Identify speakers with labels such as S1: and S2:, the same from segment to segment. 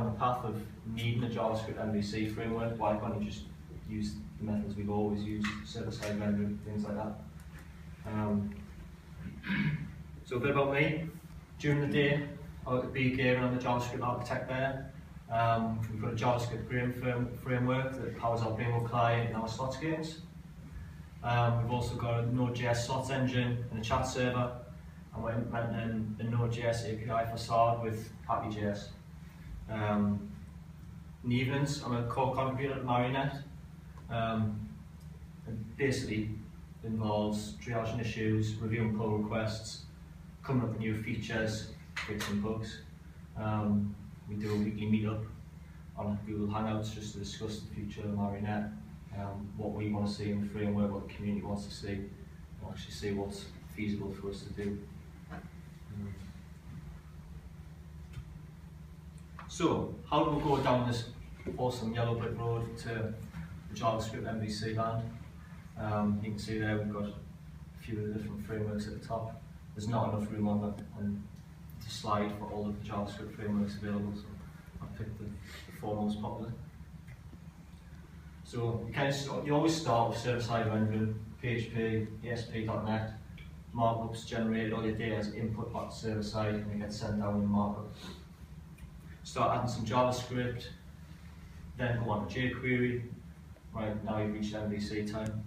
S1: down the path of needing a JavaScript MVC framework, why can't you just use the methods we've always used, server-side rendering, things like that. So a bit about me. During the day, I work at BK and I'm the JavaScript architect there. We've got a JavaScript framework that powers our Bingo client and our slots games. We've also got a Node.js slots engine and a chat server, and we're implementing a Node.js API facade with pagination. In the evenings, I'm a core contributor at Marionette. It basically involves triaging issues, reviewing pull requests, coming up with new features, fixing bugs. We do a weekly meetup on Google Hangouts just to discuss the future of Marionette, what we want to see in the framework, what the community wants to see, and actually see what's feasible for us to do. So, how do we go down this awesome yellow brick road to the JavaScript MVC land? You can see there we've got a few of the different frameworks at the top. There's not enough room on the slide for all of the JavaScript frameworks available, so I've picked the four most popular. So you always start with server-side rendering, PHP, ASP.NET, markups generated, all your data is input back to server-side and it gets sent down in markup. Start adding some JavaScript, then go on to jQuery. Right, now you've reached MVC time.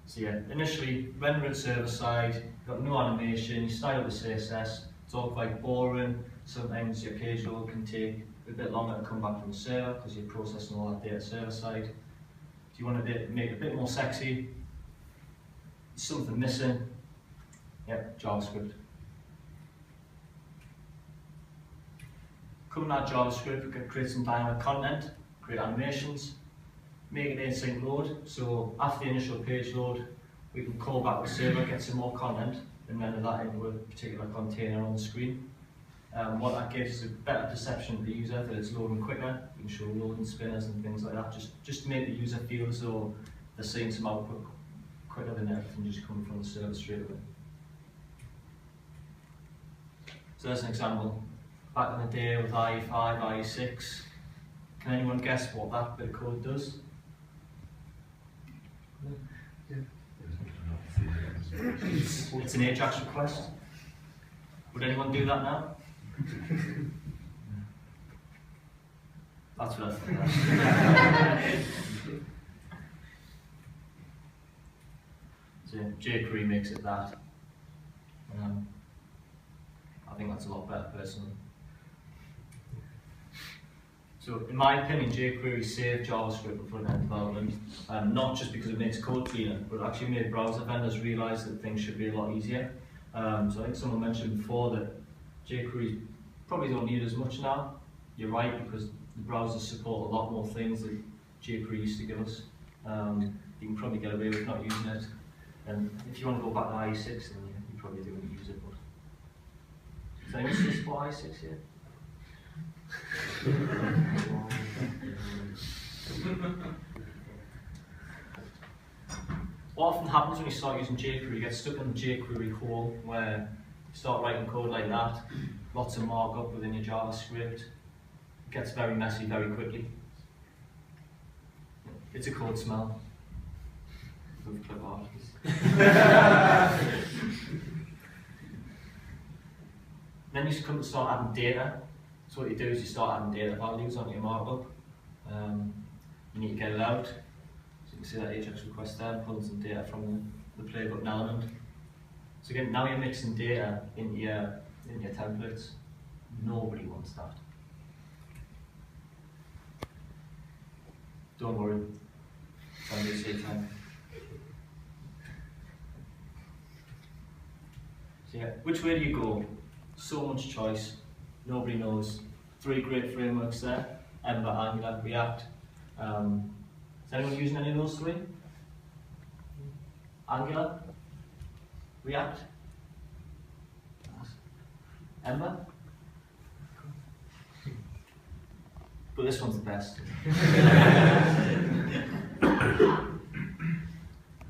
S1: So yeah, initially rendering server-side, got no animation, you style with CSS, it's all quite boring. Sometimes your page load can take a bit longer to come back from the server because you're processing all that data server-side. If you want to make it a bit more sexy, something missing, yep, JavaScript. Coming out JavaScript, we can create some dynamic content, create animations, make it async load. So after the initial page load, we can call back the server, get some more content, and render that into a particular container on the screen. What that gives is a better perception of the user that it's loading quicker. You can show loading spinners and things like that, just to make the user feel as though they're seeing some output quicker than everything just coming from the server straight away. So that's an example. Back in the day with IE5, IE6, can anyone guess what that bit of code does?
S2: Yeah.
S1: It's an Ajax request. Would anyone do that now? That's what I think. So jQuery makes it that. I think that's a lot better personally. So in my opinion, jQuery saved JavaScript for front-end development, not just because it makes code cleaner, but it actually made browser vendors realise that things should be a lot easier. So I think someone mentioned before that jQuery probably don't need as much now. You're right, because the browsers support a lot more things that jQuery used to give us. You can probably get away with not using it. And if you want to go back to IE6, then you probably do use it. But does anyone still support IE6 here? What often happens when you start using jQuery, you get stuck in the jQuery hole where you start writing code like that, lots of markup within your JavaScript, it gets very messy very quickly. It's a code smell. Then you come to start adding data. So what you do is you start adding data values onto your markup. You need to get it out. So you can see that Ajax request there, pulling some data from the play button element. So again, now you're mixing data into your templates. Nobody wants that. Don't worry. It's MVC time. So yeah, which way do you go? So much choice. Nobody knows. 3 great frameworks there: Ember, Angular, React. Is anyone using any of those 3? Angular, React, Ember. But this one's the best.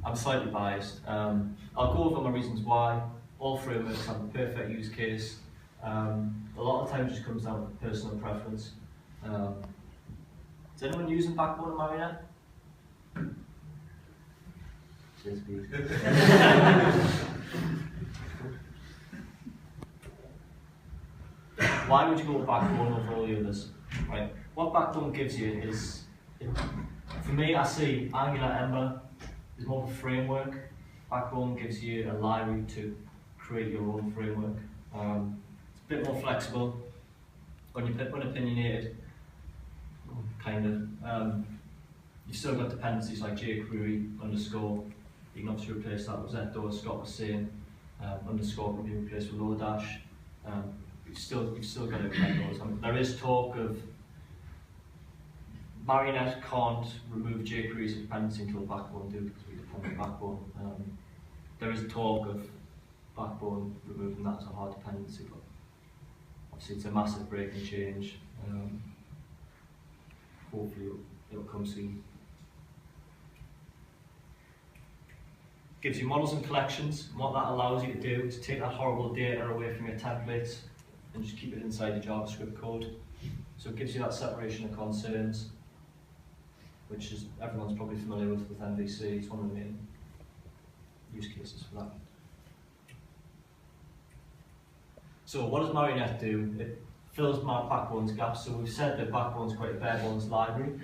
S1: I'm slightly biased. I'll go over my reasons why. All frameworks have a perfect use case. A lot of the time it just comes down to personal preference. Is anyone using Backbone and Marionette? Why would you go with Backbone over all the others? Right. What Backbone gives you is, for me, I see Angular Ember is more of a framework. Backbone gives you a library to create your own framework. It's a bit more flexible, unopinionated, kind of. You've still got dependencies like jQuery, underscore. You can obviously replace that with Z-door, as Scott was saying. Underscore can be replaced with Lodash. You've still got to implement those. There is talk of Marionette can't remove jQuery's dependency until Backbone do, because we depend on Backbone. There is talk of Backbone removing that as a hard dependency, but obviously it's a massive break and change. Hopefully it'll come soon. Gives you models and collections, and what that allows you to do is take that horrible data away from your templates and just keep it inside your JavaScript code. So it gives you that separation of concerns, which is everyone's probably familiar with MVC. It's one of the main use cases for that. So what does Marionette do? It fills Backbone's gaps. So we've said that Backbone's quite a bare bones library.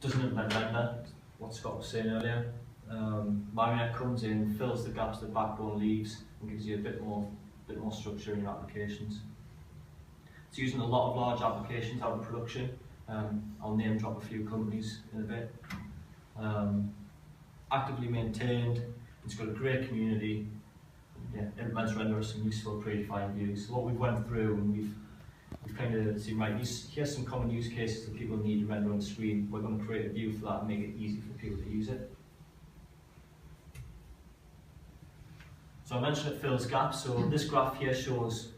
S1: Doesn't implement render, what Scott was saying earlier. Marionette comes in, fills the gaps that Backbone leaves, and gives you a bit more structure in your applications. It's using a lot of large applications out in production. I'll name drop a few companies in a bit. Actively maintained, it's got a great community. Yeah, implements render some useful predefined views. So what we've went through, and we've kind of seen, right, here's some common use cases that people need to render on the screen. We're going to create a view for that and make it easy for people to use it. So I mentioned it fills gaps. So this graph here shows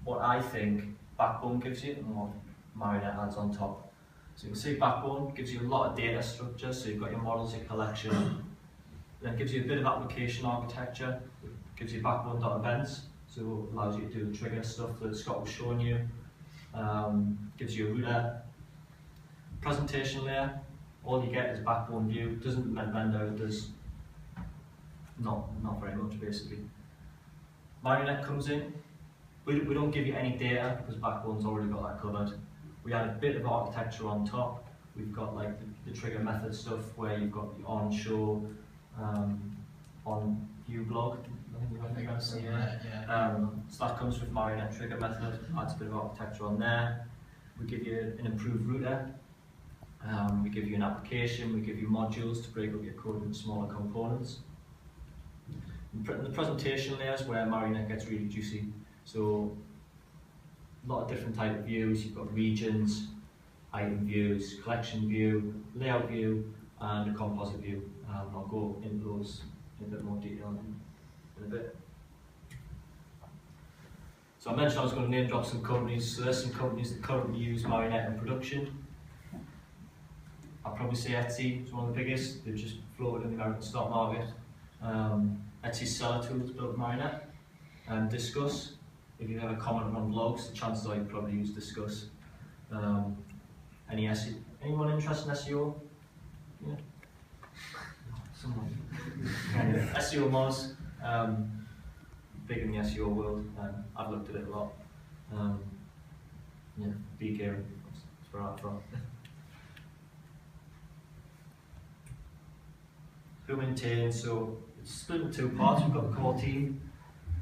S1: what I think Backbone gives you and what Marionette adds on top. So you can see Backbone gives you a lot of data structure. So you've got your models, your collection. Then it gives you a bit of application architecture. It gives you Backbone.events, so it allows you to do the trigger stuff that Scott was showing you. Gives you a router. Presentation layer, all you get is Backbone view. It doesn't implement render, it does not very much basically. Marionette comes in. We don't give you any data because Backbone's already got that covered. We add a bit of architecture on top. We've got like the trigger method stuff where you've got the on, show, on view blog. So that comes with Marionette trigger method. Adds a bit of architecture on there. We give you an improved router. We give you an application. We give you modules to break up your code into smaller components. In the presentation layers where Marionette gets really juicy. So a lot of different type of views. You've got regions, item views, collection view, layout view, and a composite view. I'll go into those in a bit more detail in a bit. So I mentioned I was going to name drop some companies. So there's some companies that currently use Marionette in production. I'll probably say Etsy is one of the biggest. They've just floated in the American stock market. Etsy's seller tools built Marionette. Discuss. If you've ever commented on blogs, the chances are you probably use Discuss. Any SEO? Anyone interested in SEO? Yeah. Someone. SEO Moz. Big in the SEO world. I've looked at it a lot. Yeah, be caring. That's where I'm from. Who maintains? So it's split into two parts. We've got the core team.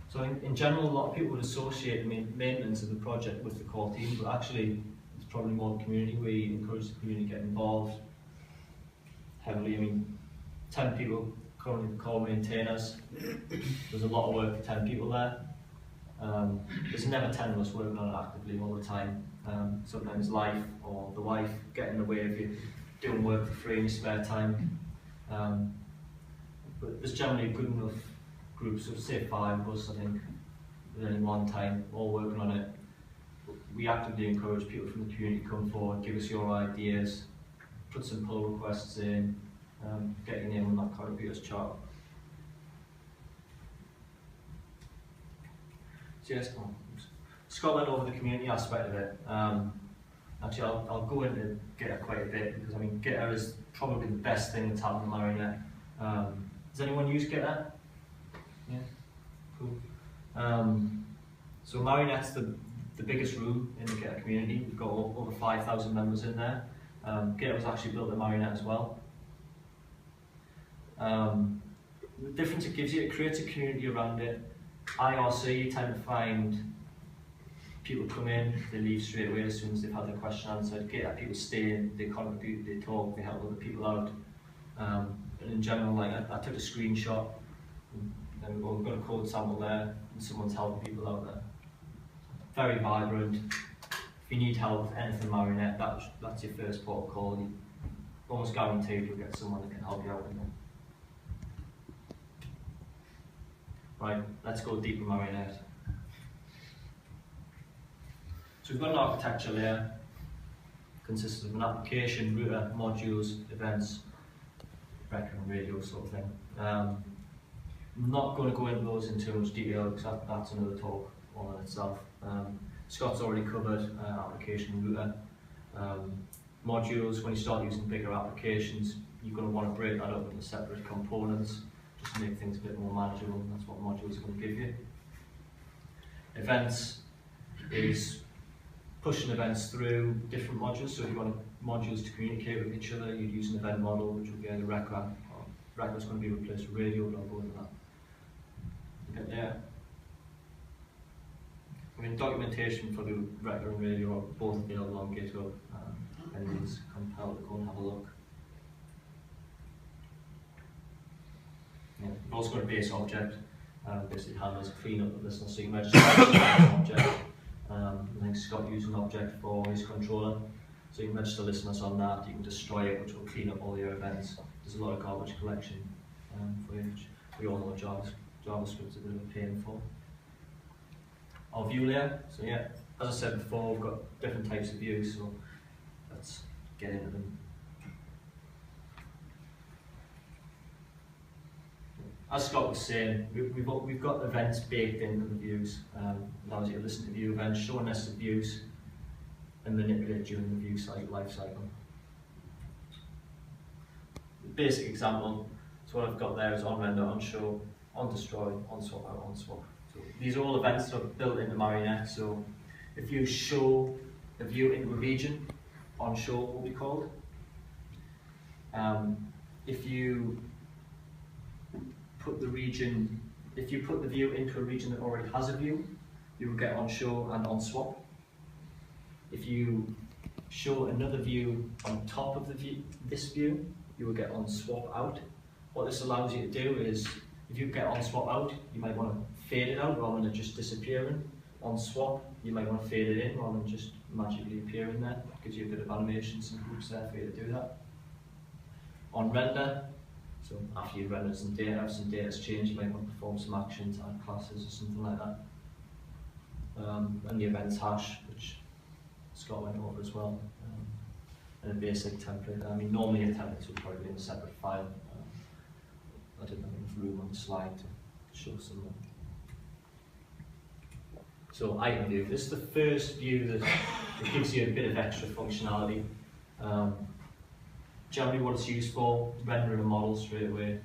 S1: So in general, a lot of people would associate maintenance of the project with the core team, but actually it's probably more the community. We encourage the community to get involved heavily. I mean, 10 people currently core maintainers. There's a lot of work for 10 people there. There's never 10 of us working on it actively all the time. Sometimes life or the wife get in the way of you doing work for free in your spare time. But there's generally a good enough group, so say 5 of us, I think, at any one time, all working on it. We actively encourage people from the community to come forward, give us your ideas, put some pull requests in, get your name on that contributors chart. JS. Scott went over the community aspect of it. Actually, I'll go into Gitter quite a bit because I mean Gitter is probably the best thing that's happened to Marionette. Does anyone use Gitter? Yeah, cool. So Marionette's the biggest room in the Gitter community. We've got over 5,000 members in there. Gitter was actually built in Marionette as well. The difference it gives you, it creates a community around it. IRC, you tend to find people come in, they leave straight away as soon as they've had their question answered. Gitter, people stay in, they contribute, they talk, they help other people out. And in general, like I took a screenshot, and we've got a code sample there, and someone's helping people out there. Very vibrant. If you need help with anything Marionette, that's your first port of call. You almost guaranteed you'll get someone that can help you out with it. Right, let's go deeper Marionette. So we've got an architecture layer, consists of an application, router, modules, events, record and radio sort of thing. I'm not going to go into those in too much detail because that's another talk all in itself. Scott's already covered application router. Modules, when you start using bigger applications, you're going to want to break that up into separate components just to make things a bit more manageable. That's what modules are going to give you. Events is pushing events through different modules. So if you want modules to communicate with each other, you'd use an event model, which will get a record. Record's going to be replaced with radio, but I'll go into that. Okay, yeah. I mean, documentation for the record and radio are both available on GitHub. Anyone's compelled to go and have a look. Yeah, we've also got a base object. Basically handles cleanup of listeners, so you can register an object. I think Scott used an object for his controller, so you can register listeners on that. You can destroy it, which will clean up all your events. There's a lot of garbage collection for you, which we all know JavaScript's a bit of a pain for. Our view layer, so yeah, as I said before, we've got different types of views, so let's get into them. As Scott was saying, we've got events baked into the views. Allows you to listen to view events, show nested views, and manipulate during the view life cycle. The basic example, so what I've got there is on render, on show, on destroy, on swap out, on swap. So these are all events that are built into Marionette. So if you show a view into a region, on show will be called. If you put the view into a region that already has a view, you will get on show and on swap. If you show another view on top of this view, you will get on swap out. What this allows you to do is, if you get on swap out, you might want to fade it out rather than it just disappearing. On swap, you might want to fade it in rather than just magically appearing there. It gives you a bit of animation, some hooks there for you to do that. On render, so after you've rendered some data's changed, you might want to perform some actions, add classes or something like that. And the events hash, which Scott went over as well, and a basic template. I mean, normally a template would probably be in a separate file. I didn't have enough room on the slide to show some. So item view. This is the first view that gives you a bit of extra functionality. Generally, what it's used for, rendering a model straight away.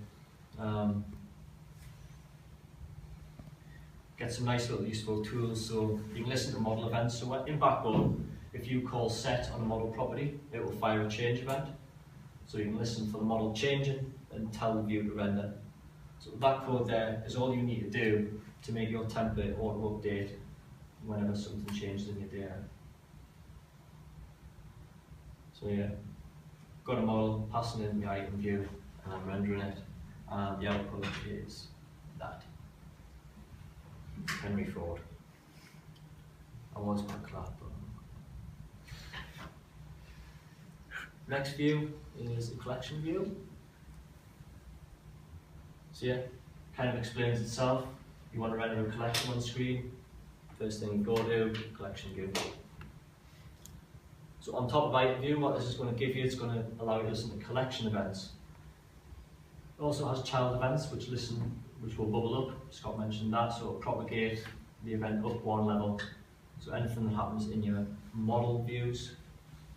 S1: Get some nice little useful tools, so you can listen to model events. So in Backbone, if you call set on a model property, it will fire a change event. So you can listen for the model changing and tell the view to render. So that code there is all you need to do to make your template auto-update whenever something changes in your data. So yeah, got a model, passing in the item view, and I'm rendering it, and the output is that. Henry Ford. I was going to clap, but next view is a collection view. So yeah, kind of explains itself. You want to render a collection on the screen, first thing you go to, collection view. So on top of item view, what this is going to give you, it's going to allow you to listen to collection events. It also has child events which will bubble up. Scott mentioned that, so it'll propagate the event up one level. So anything that happens in your model views,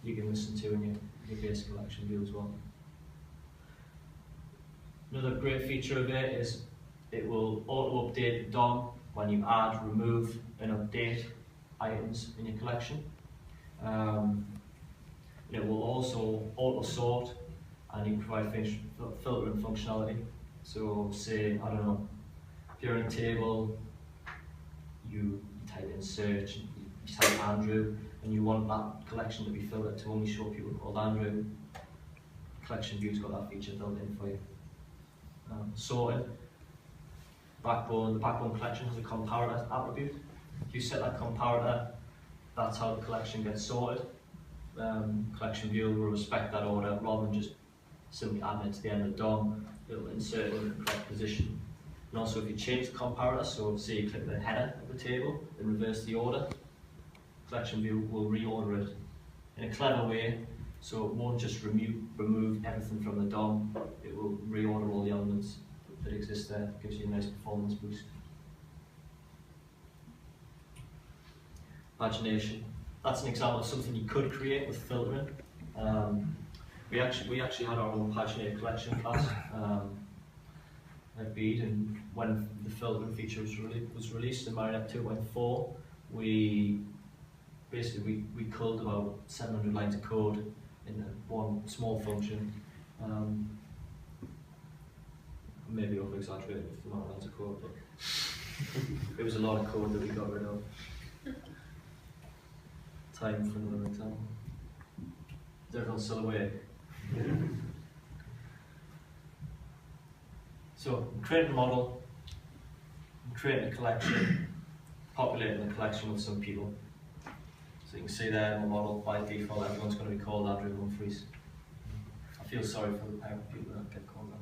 S1: you can listen to in your base collection view as well. Another great feature of it is it will auto-update the DOM when you add, remove, and update items in your collection. It will also auto-sort, and you can provide filtering functionality. So say, I don't know, if you're in a table, you type in search, you type Andrew, and you want that collection to be filtered to only show people called Andrew, collection view's got that feature built in for you. Sorting, the backbone collection has a comparator attribute. If you set that comparator, that's how the collection gets sorted. Collection view will respect that order rather than just simply adding it to the end of the DOM. It'll insert it in the correct position. And also, if you change the comparator, so say you click the header of the table and reverse the order, collection view will reorder it in a clever way, so it won't just remove everything from the DOM. It will reorder all the elements that exist there. It gives you a nice performance boost. Pagination. That's an example of something you could create with filtering. We actually had our own paginated collection class at Bede, and when the filtering feature was released in Marionette 2.4, we culled about 700 lines of code in one small function. Maybe over-exaggerated with the amount of lines of code, but it was a lot of code that we got rid of. Time for another example. Is everyone still awake? So, creating a model, creating a collection, populating the collection with some people. So you can see there in the model, by default, everyone's going to be called Andrew Humphreys. I feel sorry for the parent people that get called that.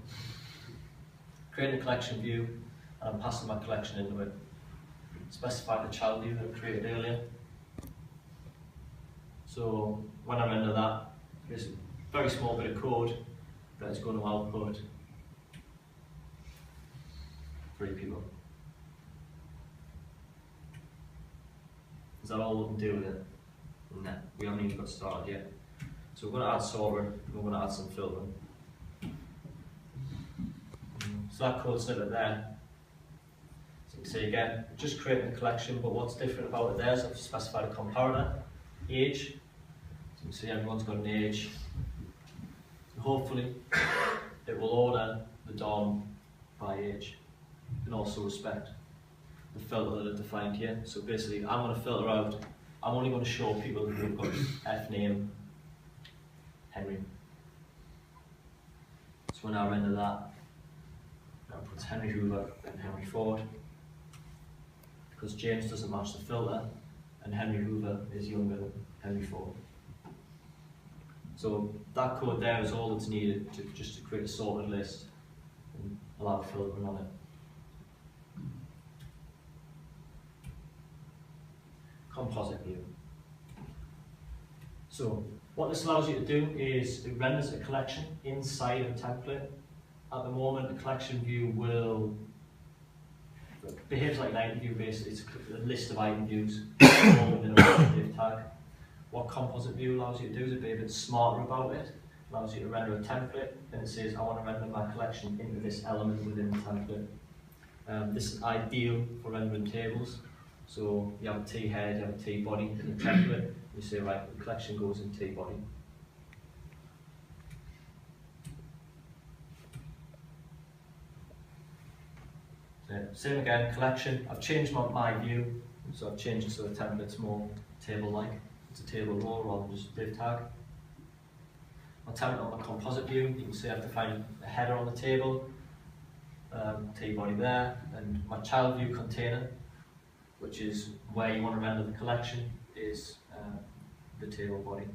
S1: Creating a collection view, and I'm passing my collection into it. Specify the child view that I created earlier. So when I render that, there's a very small bit of code that is going to output 3 people. Is that all we can do with it? No, we haven't even got started yet. So we're going to add sorting, and we're going to add some filtering. So that code snippet there. So you can see again, just creating a collection, but what's different about it there is I've specified a comparator, age. So you can see everyone's got an age. And hopefully it will order the DOM by age and also respect the filter that I've defined here. So basically I'm going to filter out, I'm only going to show people who've got F name Henry. So when I render that, I put Henry Hoover and Henry Ford, because James doesn't match the filter and Henry Hoover is younger than Henry Ford. So that code there is all that's needed just to create a sorted list and allow filtering on it. Composite view. So what this allows you to do is it renders a collection inside a template. At the moment, the collection view behaves like an item view basically. It's a list of item views all within a div tag. What composite view allows you to do is be a bit smarter about it. It allows you to render a template, and it says I want to render my collection into this element within the template. This is ideal for rendering tables. So you have a T head, you have a T body in the template. You say, right, the collection goes in T body. So, same again, collection. I've changed my view, so I've changed it so the template's more table-like. It's a table row rather than just a div tag. My template on my composite view, you can see I've defined a header on the table, T body there, and my child view container, which is where you want to render the collection, is the table body.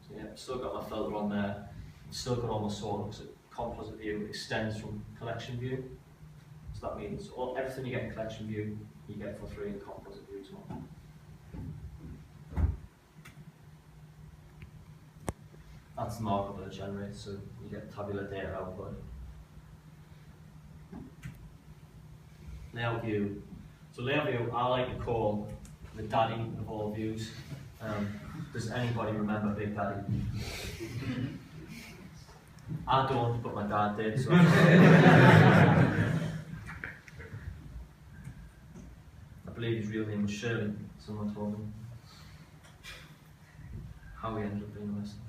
S1: So yeah, still got my filter on there, still got all my sort, because composite view extends from collection view. So that means everything you get in collection view, you get for free in composite view as well. That's the markup that it generates, so you get tabular data output. Layout view. So layout view, I like to call the daddy of all views. Does anybody remember Big Daddy? I don't, but my dad did. So I believe his real name was Shirley. Someone told me. How he ended up being arrested.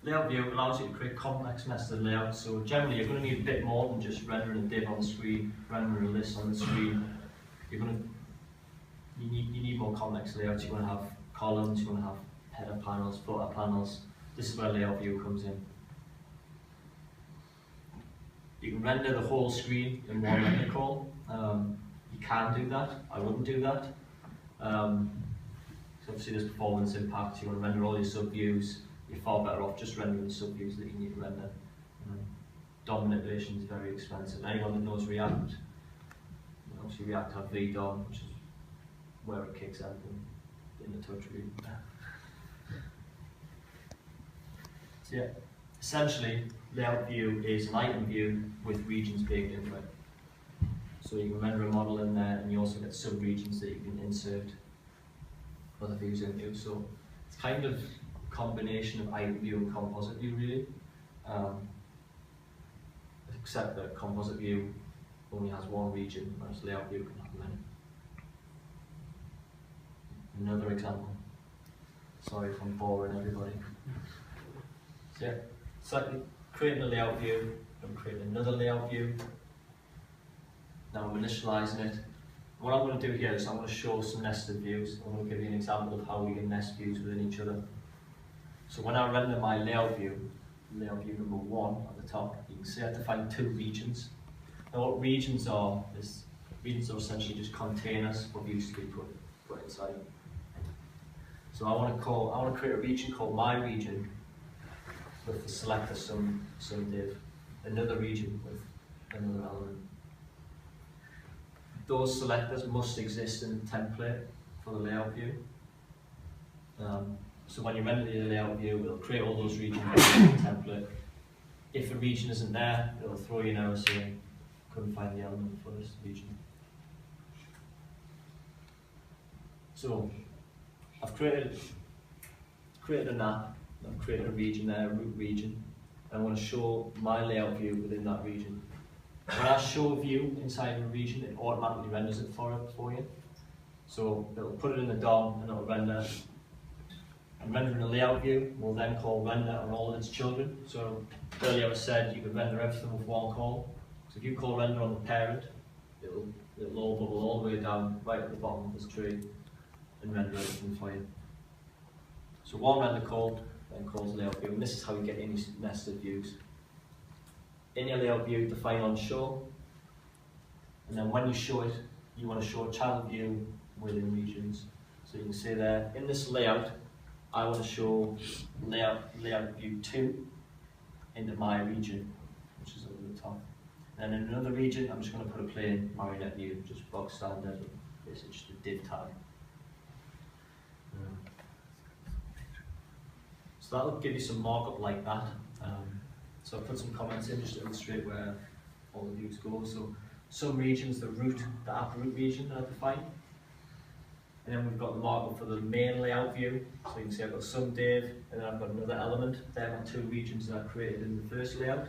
S1: Layout view allows you to create complex nested layouts. So generally, you're going to need a bit more than just rendering a div on the screen, rendering a list on the screen. You need more complex layouts. You want to have columns. You want to have header panels, footer panels. This is where layout view comes in. You can render the whole screen in one render call. You can do that. I wouldn't do that. So obviously there's performance impacts. You want to render all your subviews. You're far better off just rendering the subviews that you need to render. Dominant version is very expensive. Anyone that knows React, obviously React have VDOM, which is where it kicks out in the touch view. So yeah, essentially, layout view is an item view with regions baked into it. So you can render a model in there, and you also get sub-regions that you can insert other views into. So it's kind of a combination of item view and composite view, really. Except that composite view only has one region, whereas layout view can have many. Another example. Sorry if I'm boring everybody. So yeah, slightly creating a layout view, and creating another layout view. Now I'm initializing it. What I'm going to do here is I'm going to show some nested views. I'm going to give you an example of how we can nest views within each other. So when I render my layout view number 1 at the top, you can see I define 2 regions. Now what regions are essentially just containers for views to be put inside. So I want to create a region called my region with the selector some div, another region with another element. Those selectors must exist in the template for the layout view. So when you render the layout view, it'll create all those regions in the template. If a region isn't there, it'll throw you an error saying couldn't find the element for this region. So I've created an app, I've created a region there, a root region, and I want to show my layout view within that region. When I show a view inside of a region, it automatically renders it for you. So it'll put it in the DOM and it'll render. And rendering a layout view will then call render on all of its children. So earlier I said you could render everything with one call. So if you call render on the parent, it'll all bubble all the way down right at the bottom of this tree and render everything for you. So one render call then calls layout view, and this is how you get any nested views. In your layout view, define on show, and then when you show it, you want to show a child view within regions. So you can say there, in this layout, I want to show layout view 2 into my region, which is over the top. And in another region, I'm just going to put a plain Marionette view, just box standard, basically just a div tag. So that'll give you some markup like that. So I'll put some comments in just to illustrate where all the views go. So some regions, the app root region that I defined. And then we've got the markup for the main layout view. So you can see I've got some div, and then I've got another element. They're my 2 regions that I created in the first layout.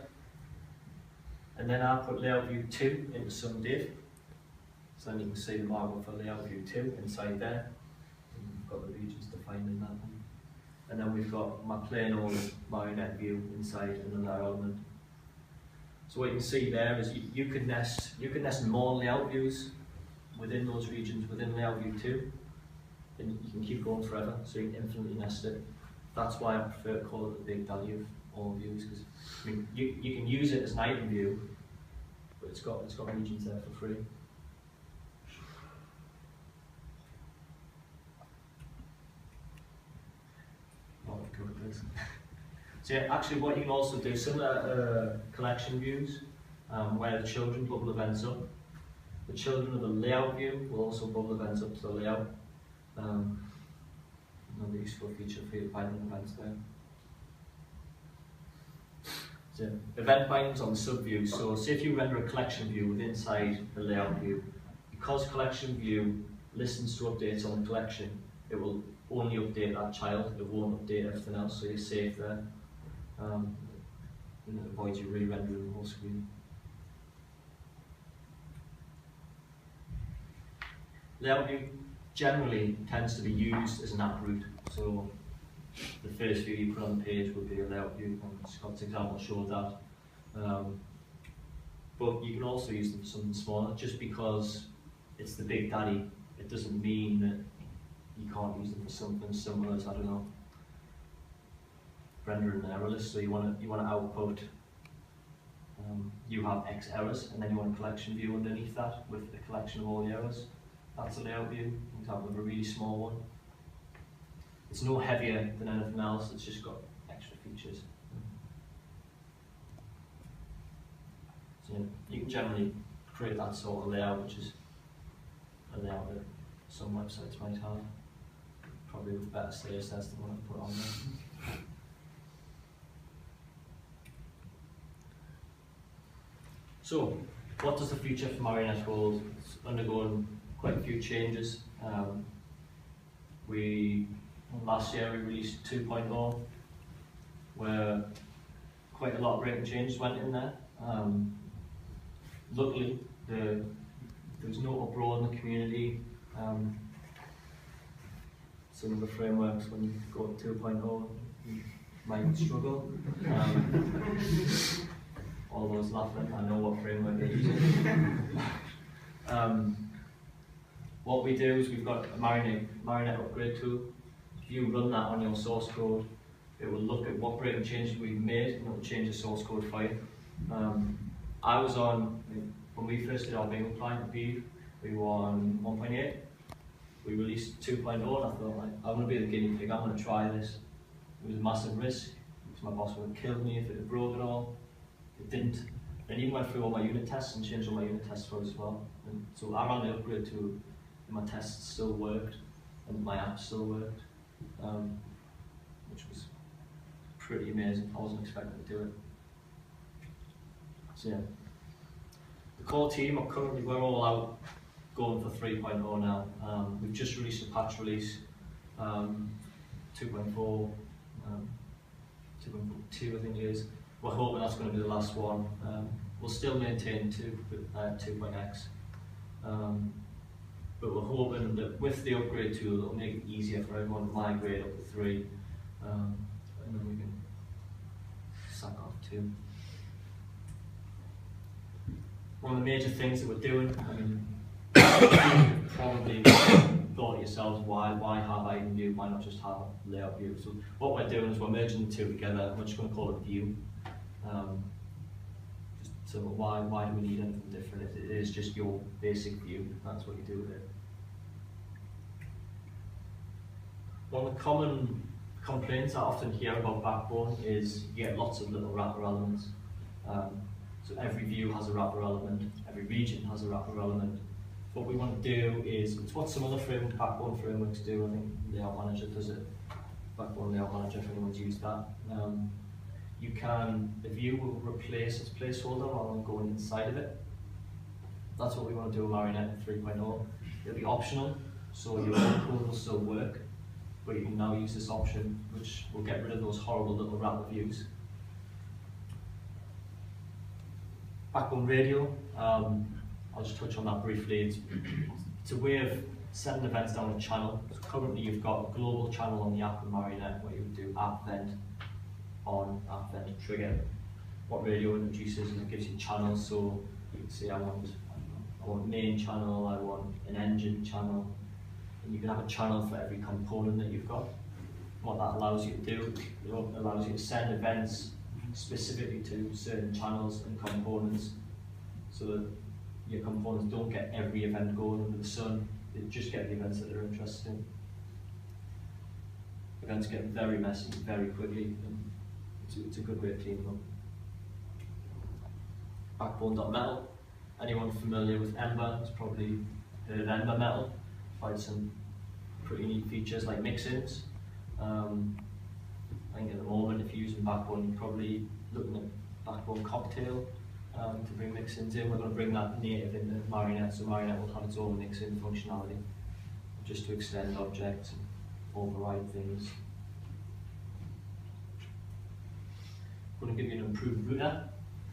S1: And then I put layout view 2 into some div. So then you can see the markup for layout view 2 inside there. And we've got the regions defined in that one. And then we've got my plain old Marionette view inside another element. So what you can see there is you could nest more layout views within those regions, within layout view 2, and you can keep going forever, so you can infinitely nest it. That's why I prefer to call it the big daddy of all views, because I mean, you can use it as an item view, but it's got regions there for free. So yeah, actually what you can also do, similar collection views, where the children bubble events up. The children of the layout view will also bubble events up to the layout. Another useful feature for your Python events there. So event bindings on the subview. So say if you render a collection view with inside the layout view, because collection view listens to updates on the collection, it will only update that child, it won't update everything else, so you're safe there. And it avoids you re-rendering the whole screen. Layout view generally tends to be used as an app root. So the first view you put on the page will be a layout view, and Scott's example showed that. But you can also use them for something smaller. Just because it's the big daddy, it doesn't mean that you can't use them for something similar as, I don't know, rendering an error list. So you want to output, you have X errors, and then you want a collection view underneath that with a collection of all the errors. That's a layout view, an example of a really small one. It's no heavier than anything else, it's just got extra features. So you can generally create that sort of layout, which is a layout that some websites might have, probably with better CSS than what I put on there. So, what does the future for Marionette hold? It's undergone quite a few changes. Last year we released 2.0, where quite a lot of breaking changes went in there. Luckily, there was no uproar in the community. Some of the frameworks, when you go to 2.0, you might struggle. All those laughing, I know what framework they're using. What we do is we've got a Marionette upgrade tool. If you run that on your source code, it will look at what breaking changes we've made and it will change the source code file. I was on, when we first did our bingo client, we were on 1.8. We released 2.0 and I thought, like, I'm going to be the guinea pig, I'm going to try this. It was a massive risk, because my boss would have killed me if it had broke at all. It didn't. And even went through all my unit tests and changed all my unit tests for it as well. And so I ran the upgrade tool, and my tests still worked, and my app still worked, which was pretty amazing. I wasn't expecting to do it. So yeah, the core team are currently, we're all out going for 3.0 now. We've just released a patch release, 2.4, 2.2 I think it is. We're hoping that's going to be the last one. We'll still maintain 2.x, but we're hoping that with the upgrade tool, it'll make it easier for everyone to migrate up to 3, and then we can sack off 2. One of the major things that we're doing, I mean, you probably thought to yourselves, why have I view? Why not just have a layout view? So what we're doing is we're merging the two together. We're just going to call it view. So why do we need anything different? It is just your basic view. That's what you do with it. One of the common complaints I often hear about Backbone is you get lots of little wrapper elements. So every view has a wrapper element, every region has a wrapper element. What we want to do is, it's what some other Backbone frameworks do. I think Layout Manager does it. Backbone Layout Manager, if anyone's used that. The view will replace its placeholder rather than going inside of it. That's what we want to do with Marionette 3.0. It'll be optional, so your own code will still work, but you can now use this option, which will get rid of those horrible little wrapper views. Backbone Radio, I'll just touch on that briefly. It's a way of sending events down a channel. So currently you've got a global channel on the app in Marionette where you would do app vent on, app vent trigger. What Radio introduces is it gives you channels, so you can say I want main channel, I want an engine channel, and you can have a channel for every component that you've got. What that allows you to do, it allows you to send events specifically to certain channels and components, so that your components don't get every event going under the sun, they just get the events that they're interested in. Events get very messy very quickly, and it's a good way of cleaning them. Backbone.metal, anyone familiar with Ember has probably heard of Ember Metal. Provides some pretty neat features like mix-ins. I think at the moment, if you're using Backbone, you're probably looking at backbone cocktail to bring mixins in. We're going to bring that native into Marionette, so Marionette will have its own mixin functionality, just to extend objects and override things. I'm going to give you an improved router.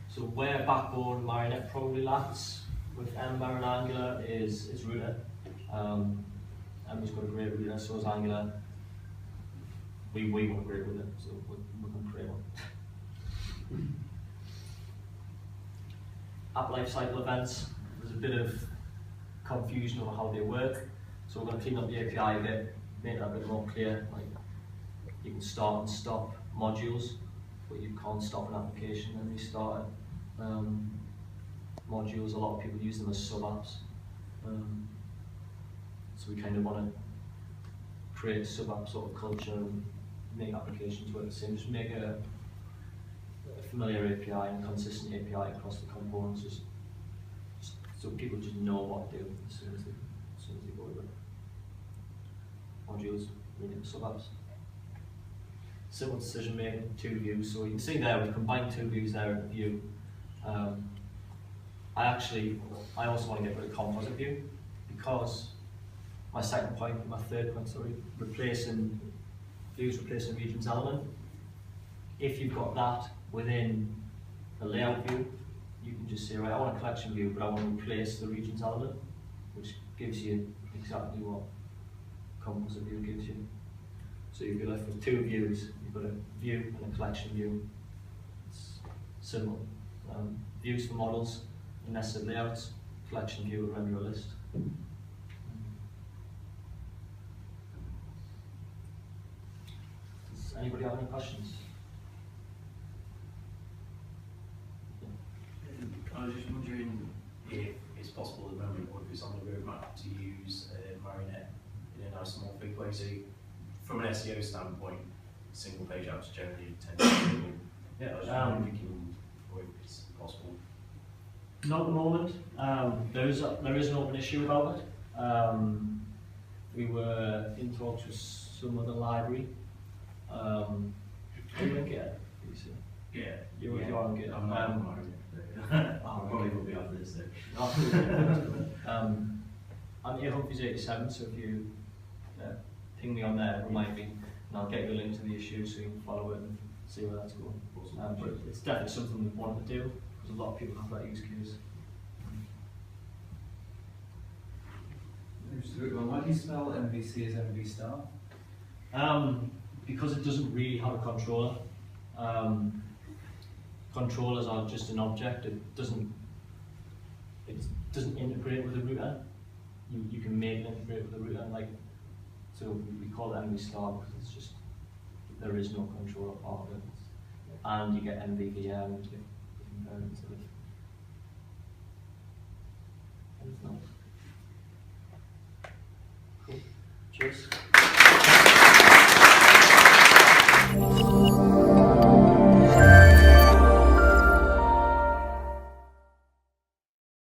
S1: So where backbone Marionette probably lacks with Ember and Angular is router. Ember's got a great router, so is Angular. We want a great router, so we're going to create one. App lifecycle events. There's a bit of confusion over how they work, so we're going to clean up the API a bit, make that a bit more clear. Like, you can start and stop modules, but you can't stop an application and restart it. Modules, a lot of people use them as sub-apps. So we kind of want to create a sub-app sort of culture and make applications work the same. Just make a familiar API and consistent API across the components, just so people just know what to do as soon as they go over it. Modules, really sub-apps. Simple decision making, 2 views. So you can see there we've combined 2 views there in the view. I also want to get rid of composite view, because my third point, replacing views, replacing regions element. If you've got that within the layout view, you can just say, right, I want a collection view, but I want to replace the regions element, which gives you exactly what composite view gives you. So you'll be left with 2 views. You've got a view and a collection view. It's simple. Views for models, nested layouts, collection view will render a list. Does anybody have any questions?
S2: I was just wondering if it's possible at the moment, or if it's on the roadmap, to use Marionette in a nice morphic way. So from an SEO standpoint, single page apps generally tend to be able.
S1: Yeah,
S2: I was wondering if you can, or if it's possible.
S1: Not at the moment. There is an open issue about it. We were in talks with some other library. Can you link it?
S2: Yeah.
S1: You are on Git.
S2: I'm not on Marionette.
S1: Oh,
S2: Probably will be after this though.
S1: I'm here Humphreys 87, so if you ping me on there, remind me, and I'll get you a link to the issue so you can follow it and see where that's going.
S2: Awesome.
S1: But it's definitely something we want to do, because a lot of people have that use case.
S3: Why do you spell MVC as MV star?
S1: Because it doesn't really have a controller. Controllers are just an object. It doesn't integrate with the router. You can make it integrate with the router, so we call it MV star because it's just there is no controller part of it, and you get MVVM and different variants of it. Anything else? Cool. Cheers.